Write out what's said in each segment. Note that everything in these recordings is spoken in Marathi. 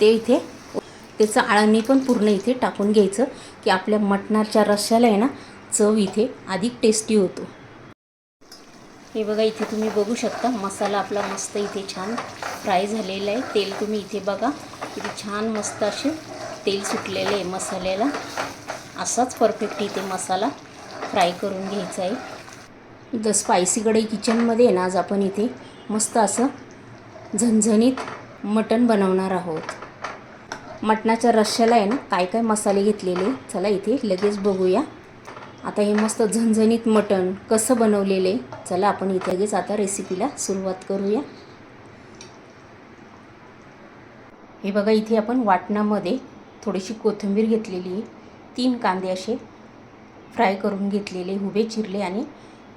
ते इथे त्याचं आळणी पण पूर्ण इथे टाकून घ्यायचं की आपल्या मटणाच्या रश्श्याला आहे ना चव इथे अधिक टेस्टी होतो। हे बघा इथे तुम्ही बघू शकता मसाला आपला मस्त इथे छान फ्राय झालेला आहे। तेल तुम्ही इथे बघा किती छान मस्त असे तेल सुटलेले आहे मसाल्याला। असाच परफेक्ट इथे मसाला फ्राय करून घ्यायचा आहे। द स्पायसी कढई किचनमध्ये आहे ना आज आपण इथे मस्त असं झणझणीत मटण बनवणार आहोत। मटणाच्या रश्श्याला आहे ना काय काय मसाले घेतलेले चला इथे लगेच बघूया। आता हे मस्त झणझणीत मटण कसं बनवलेले चला आपण इथे लगेच आता रेसिपीला सुरुवात करूया। हे बघा इथे आपण वाटणामध्ये थोडीशी कोथिंबीर घेतलेली आहे, 3 कांदे असे फ्राय करून घेतलेले, उभे चिरले आणि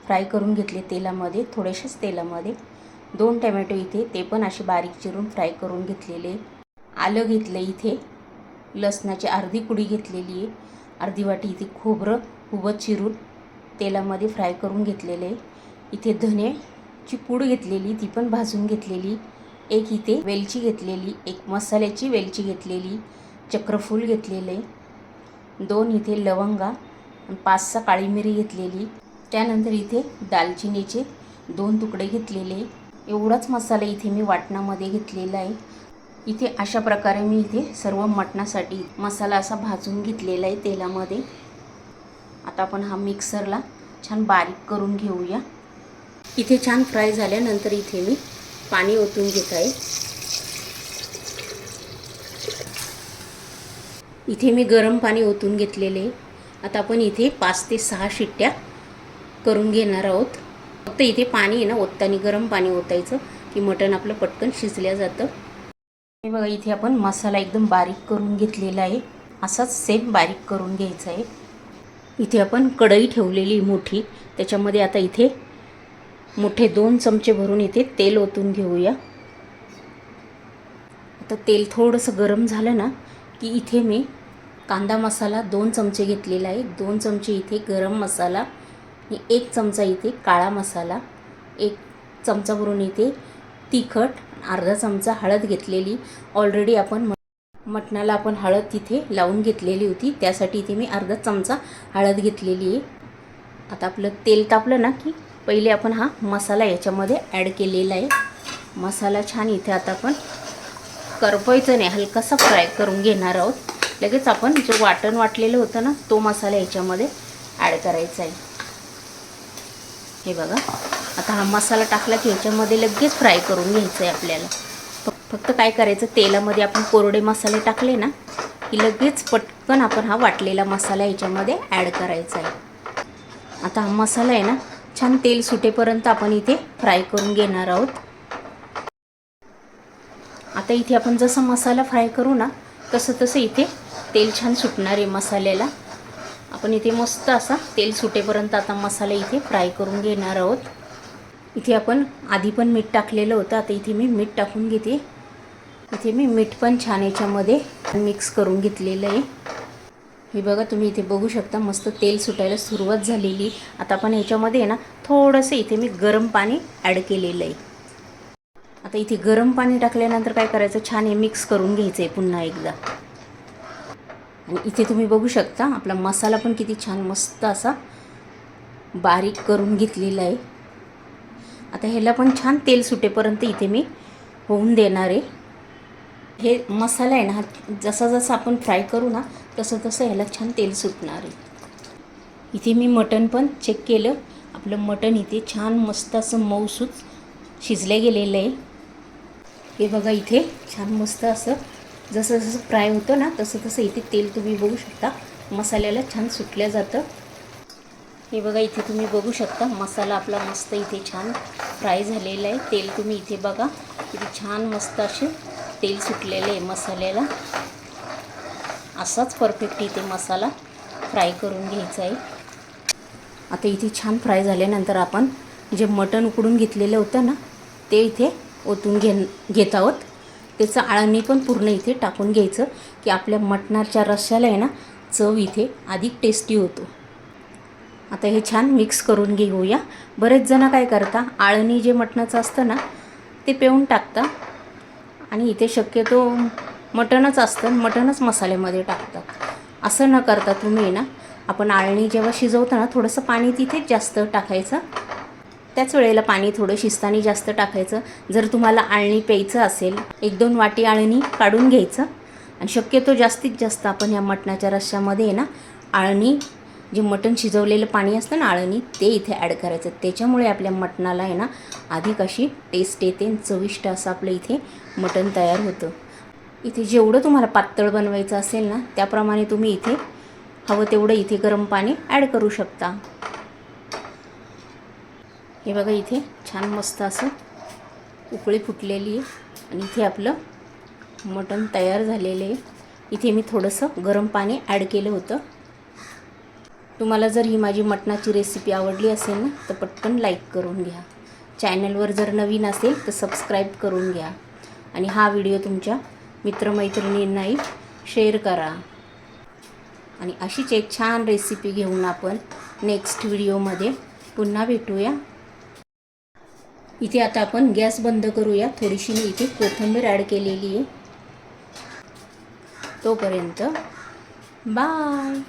फ्राय करून घेतले तेलामध्ये, थोडेसेच तेलामध्ये। 2 टोमॅटो इथे ते पण असे बारीक चिरून फ्राय करून घेतलेले। आलं घेतलं इथे, लसणाची अर्धी कुडी घेतलेली आहे, अर्धी वाटी इथे खोबरं उभं चिरून तेलामध्ये फ्राय करून घेतलेले। इथे धनेची पूड घेतलेली ती पण भाजून घेतलेली, एक इथे वेलची घेतलेली, एक मसाल्याची वेलची घेतलेली, चक्रफूल घेतलेले, 2 इथे लवंगा आणि 5-6 काळी मिरी घेतलेली। त्यानंतर इथे दालचिनीचे 2 तुकडे घेतलेले। एवढाच मसाला इथे मी वाटणामध्ये घेतलेला आहे। इथे अशा प्रकारे मी इथे सर्व मटणासाठी मसाला असा भाजून घेतलेला आहे तेलामध्ये। आता आपण हा मिक्सरला छान बारीक करून घेऊया। इथे छान फ्राय झाल्यानंतर इथे मी पाणी ओतून घेत आहे। इथे मी गरम पाणी ओतून घेतलेले। आता आपण इथे 5 ते 6 शिट्ट्या करून घेणार आहोत। फक्त इथे पाणी आहे ना ओतताना गरम पाणी ओतायचं की मटण आपलं पटकन शिजल्या जातं। हे बघा इथे आपण मसाला एकदम बारीक करून घेतलेला आहे, असाच सेम बारीक करून घ्यायचा आहे। इथे आपण कढई ठेवलेली मोठी, त्याच्यामध्ये आता इथे मोठे 2 चमचे भरून इथे तेल ओतून घेऊया। आता तेल थोडंसं गरम झालं ना की इथे मी कांदा मसाला 2 चमचे घेतलेला आहे, 2 चमचे इथे गरम मसाला आणि 1 चमचा इथे काळा मसाला, 1 चमचा भरून इथे तिखट, अर्धा चमचा हळद घेतलेली। ऑलरेडी आपण मटणाला आपण हळद तिथे लावून घेतलेली होती, त्यासाठी इथे मी अर्धा चमचा हळद घेतलेली आहे। आता आपलं तेल तापलं ना की पहिले आपण हा मसाला याच्यामध्ये ॲड केलेला आहे। मसाला छान इथे आता आपण करपवायचं नाही, हलकासा फ्राय करून घेणार आहोत। लगेच आपण जो वाटण वाटलेलं होतं ना तो मसाला याच्यामध्ये ॲड करायचा आहे। हे बघा आता हा मसाला टाकला की याच्यामध्ये लगेच फ्राय करून घ्यायचं आहे आपल्याला। फक्त काय करायचं तेलामध्ये आपण कोरडे मसाले टाकले ना की लगेच पटकन आपण हा वाटलेला मसाला याच्यामध्ये ॲड करायचा आहे। आता हा मसाला आहे ना छान तेल सुटेपर्यंत आपण इथे फ्राय करून घेणार आहोत। आता इथे आपण जसं मसाला फ्राय करू ना तसं इथे तेल छान सुटणार आहे मसाल्याला। आपण इथे मस्त असा तेल सुटेपर्यंत आता मसाला इथे फ्राय करून घेणार आहोत। इथे आपण आधी पण मीठ टाकलेलं होतं, आता इथे मी मीठ टाकून घेते। इथे मी मीठ पण छान याच्यामध्ये मिक्स करून घेतलेलं आहे। हे बघा तुम्ही इथे बघू शकता मस्त तेल सुटायला सुरुवात झालेली। आता आपण याच्यामध्ये ना थोडंसं इथे मी गरम पाणी ॲड केलेलं आहे। आता इथे गरम पाणी टाकल्यानंतर काय करायचं छान हे मिक्स करून घ्यायचं आहे पुन्हा एकदा। आणि इथे तुम्ही बघू शकता आपला मसाला पण किती छान मस्त असा बारीक करून घेतलेला आहे। आता ह्याला पण छान तेल सुटेपर्यंत इथे मी होऊन देणार आहे। हे मसाला आहे ना जसा जसा आपण फ्राय करू ना तसं तसं ह्याला छान तेल सुटणार आहे। इथे मी मटण पण चेक केलं, आपलं मटण इथे छान मस्त असं मऊसूत शिजले गेलेलं आहे। हे बघा इथे छान मस्त असं जसं जसं फ्राय होतं ना तसं तसं इथे तेल तुम्ही बघू शकता मसाल्याला छान सुटलं जातं। हे बघा इथे तुम्ही बघू शकता मसाला आपला मस्त इथे छान फ्राय झालेला आहे। तेल तुम्ही इथे बघा किती छान मस्त असे तेल सुटलेलं आहे मसाल्याला। असाच परफेक्ट इथे मसाला फ्राय करून घ्यायचा आहे। आता इथे छान फ्राय झाल्यानंतर आपण जे मटण उकडून घेतलेलं होतं ना ते इथे ओतून घेत आहोत। त्याचं आळणी पण पूर्ण इथे टाकून घ्यायचं की आपल्या मटणाच्या रश्श्याला आहे ना चव इथे अधिक टेस्टी होतो। आता हे छान मिक्स करून घेऊया। बरेच जण काय करता आळणी जे मटणाचं असतं ना ते पिळून टाकता आणि इथे शक्यतो मटणच असतं, मटणच मसाल्यामध्ये टाकतात. असं न करता तुम्ही ना, आपण आळणी जेव्हा शिजवतो ना, थोडंसं पाणी तिथेच जास्त टाकायचं. त्याच वेळेला पाणी थोडं शिजताना जास्त टाकायचं. जर तुम्हाला आळणी प्यायचं असेल, 1-2 वाटी आळणी काढून घ्यायचं. आणि शक्यतो जास्तीत जास्त आपण या मटणाच्या रश्श्यामध्ये ना, आळणी, जे मटण शिजवलेलं पाणी असतं ना आळणी, ते इथे ॲड करायचं. त्याच्यामुळे आपल्या मटणाला आहे ना अधिक अशी टेस्ट येते आणि चविष्ट असं आपलं इथे मटण तयार होतं. इथे जेवढं तुम्हाला पातळ बनवायचं असेल ना, त्याप्रमाणे तुम्ही इथे हवं तेवढं इथे गरम पाणी ॲड करू शकता. हे बघा इथे छान मस्त असं उकळी फुटलेली आहे आणि इथे आपलं मटण तयार झालेलं आहे. इथे मी थोडंसं गरम पाणी ॲड केलं होतं. तुम्हाला जर ही माझी मटणाची रेसिपी आवडली असेल ना, तर पटकन लाईक करून घ्या. चॅनलवर जर नवीन असेल तर सबस्क्राईब करून घ्या आणि हा व्हिडिओ तुमच्या मित्रमैत्रिणींनाही शेअर करा. आणि अशीच एक छान रेसिपी घेऊन आपण नेक्स्ट व्हिडिओमध्ये पुन्हा भेटूया. इथे आता आपण गॅस बंद करूया. थोडीशी मी इथे कोथिंबीर ॲड केलेली आहे. तोपर्यंत बाय.